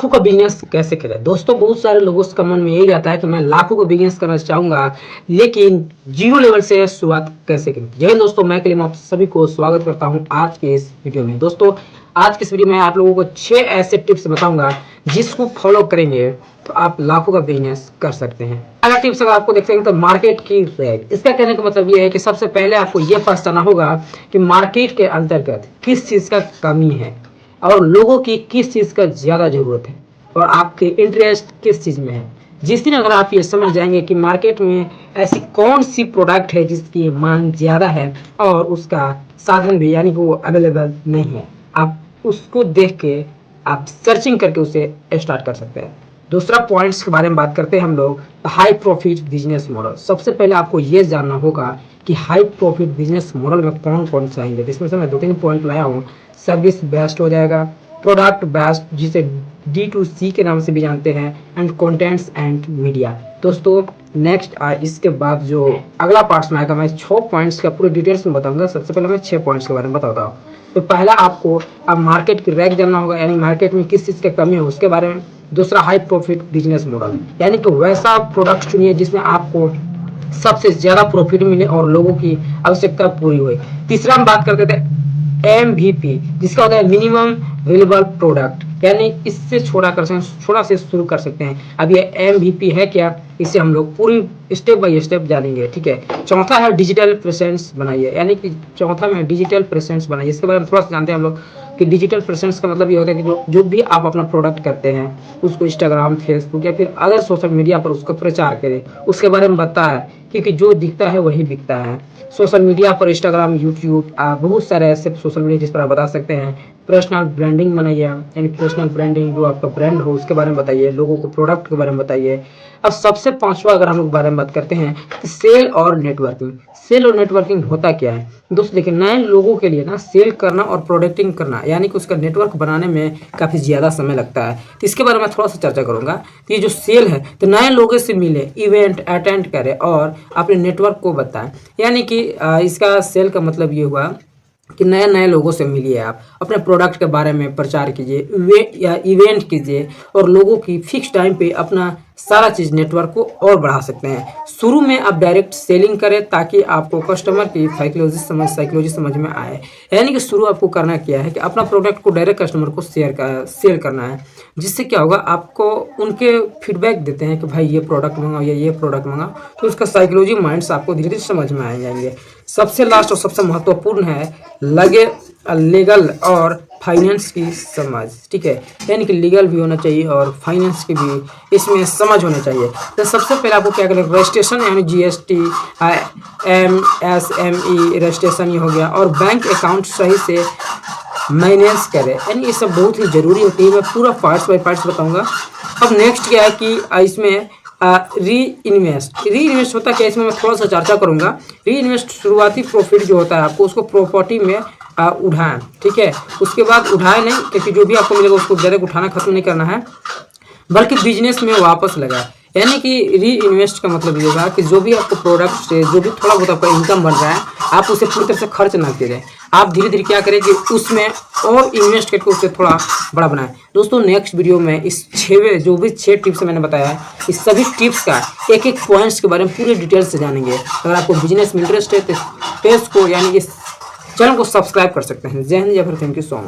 लाखों का बिजनेस कैसे करें। दोस्तों बहुत सारे लोगों का मन में यही आता है कि मैं लाखों का बिजनेस करना चाहूंगा, लेकिन जीरो लेवल से शुरुआत कैसे करें। जय हिंद दोस्तों, मैं कलीम आप सभी को स्वागत करता हूं आज के इस वीडियो में। दोस्तों आज के इस वीडियो में आप लोगों को 6 ऐसे टिप्स बताऊंगा जिसको फॉलो करेंगे तो आप लाखों का बिजनेस कर सकते हैं। अगर टिप्स अगर आपको देखते हैं तो मार्केट की रैंक, इसका कहने का मतलब ये है कि सबसे पहले आपको ये पहचानना होगा कि मार्केट के अंतर्गत किस चीज का कमी है और लोगों की किस चीज़ का ज़्यादा ज़रूरत है और आपके इंटरेस्ट किस चीज़ में है। जिस दिन अगर आप ये समझ जाएंगे कि मार्केट में ऐसी कौन सी प्रोडक्ट है जिसकी मांग ज़्यादा है और उसका साधन भी यानी कि वो अवेलेबल नहीं है, आप उसको देख के आप सर्चिंग करके उसे स्टार्ट कर सकते हैं। दूसरा पॉइंट्स के बारे में बात करते हैं हम लोग, हाई प्रॉफिट बिजनेस मॉडल। सबसे पहले आपको ये जानना होगा कि हाई प्रॉफिट बिजनेस मॉडल में कौन कौन सा आएंगे। इसमें से मैं 2-3 पॉइंट लाया हूँ। सर्विस बेस्ड हो जाएगा, प्रोडक्ट बेस्ड जिसे D2C के नाम से भी जानते हैं, एंड कंटेंट्स एंड मीडिया। दोस्तों नेक्स्ट इसके बाद जो अगला पार्ट में आएगा, मैं 6 पॉइंट्स का पूरे डिटेल्स में बताऊंगा। सबसे पहले मैं 6 पॉइंट्स के बारे में बताता हूँ। तो पहला आपको अब मार्केट की रैंक जानना होगा, यानी मार्केट में किस चीज़ की कमी है उसके बारे में। दूसरा हाई प्रॉफिट बिजनेस मॉडल, यानी कि वैसा प्रोडक्ट चुनिए जिसमें आपको सबसे ज्यादा प्रॉफिट मिले और लोगों की आवश्यकता पूरी हुई। तीसरा हम बात करते थे MVP, जिसका होता है मिनिमम वेलेबल प्रोडक्ट, यानी इससे छोटा से शुरू कर सकते हैं। अब ये MVP है क्या, इसे हम लोग पूरी स्टेप बाय स्टेप जानेंगे, ठीक है। चौथा है डिजिटल प्रेजेंस बनाइए, यानी कि चौथा में डिजिटल प्रेजेंस बनाइए। इसके बारे में थोड़ा सा जानते हैं हम लोग कि डिजिटल प्रेजेंस का मतलब ये होता है कि जो भी आप अपना प्रोडक्ट करते हैं उसको इंस्टाग्राम, फेसबुक या फिर अदर सोशल मीडिया पर उसको प्रचार करें, उसके बारे में बताया है, क्योंकि जो दिखता है वही बिकता है। सोशल मीडिया पर इंस्टाग्राम, यूट्यूब, बहुत सारे ऐसे सोशल मीडिया जिस पर आप बता सकते हैं। पर्सनल ब्रांडिंग बनाइए, यानी पर्सनल ब्रांडिंग जो आपका ब्रांड हो उसके बारे में बताइए, लोगों को प्रोडक्ट के बारे में बताइए। अब सबसे पांचवा अगर हम लोग बारे में बात करते हैं तो सेल और नेटवर्किंग। सेल और नेटवर्किंग होता क्या है दोस्तों, देखिए नए लोगों के लिए ना सेल करना और प्रोडक्टिंग करना, यानी कि उसका नेटवर्क बनाने में काफ़ी ज़्यादा समय लगता है। तो इसके बारे में थोड़ा सा चर्चा करूंगा। तो ये जो सेल है तो नए लोगों से मिले, इवेंट अटेंड करें और अपने नेटवर्क को बताएं। यानी कि इसका सेल का मतलब ये हुआ कि नए नए लोगों से मिलिए, आप अपने प्रोडक्ट के बारे में प्रचार कीजिए या इवेंट कीजिए और लोगों की फिक्स टाइम पे अपना सारा चीज़ नेटवर्क को और बढ़ा सकते हैं। शुरू में आप डायरेक्ट सेलिंग करें ताकि आपको कस्टमर की साइकोलॉजी समझ में आए। यानी कि शुरू आपको करना क्या है कि अपना प्रोडक्ट को डायरेक्ट कस्टमर को सेल करना है, जिससे क्या होगा आपको उनके फीडबैक देते हैं कि भाई ये प्रोडक्ट मंगाओ या ये प्रोडक्ट मंगाओ, तो उसका साइकोलॉजी माइंड्स आपको धीरे धीरे समझ में आ जाएंगे। सबसे लास्ट और सबसे महत्वपूर्ण है लीगल और फाइनेंस की समझ, ठीक है। यानी कि लीगल भी होना चाहिए और फाइनेंस की भी इसमें समझ होनी चाहिए। तो सबसे पहले आपको क्या करें, रजिस्ट्रेशन यानी GST, MSME रजिस्ट्रेशन ये हो गया, और बैंक अकाउंट सही से मैनेज करें, यानी ये सब बहुत ही जरूरी होती है। मैं पूरा पार्ट्स बाय पार्ट्स बताऊंगा। अब नेक्स्ट क्या है कि इसमें री इन्वेस्ट होता क्या है, इसमें मैं थोड़ा सा चर्चा करूंगा। री इन्वेस्ट शुरुआती प्रॉफिट जो होता है आपको उसको प्रॉपर्टी में उठाएं, ठीक है। उसके बाद उठाए नहीं, क्योंकि जो भी आपको मिलेगा उसको डायरेक्ट उठाना खत्म नहीं करना है, बल्कि बिजनेस में वापस लगाए। यानी कि री इन्वेस्ट का मतलब ये होगा कि जो भी आपको प्रोडक्ट से जो भी थोड़ा बहुत आपका इनकम बन रहा है आप उसे पूरी तरह से खर्च ना करें, आप धीरे धीरे क्या करें कि उसमें और इन्वेस्ट करके उसे थोड़ा बड़ा बनाएं। दोस्तों नेक्स्ट वीडियो में इस 6 टिप्स मैंने बताया है, इस सभी टिप्स का एक एक पॉइंट्स के बारे में पूरी डिटेल्स से जानेंगे। अगर आपको बिजनेस में इंटरेस्ट है तो पेज को यानी इस चैनल को सब्सक्राइब कर सकते हैं। जय हिंद, जय Bharat, thank you so much.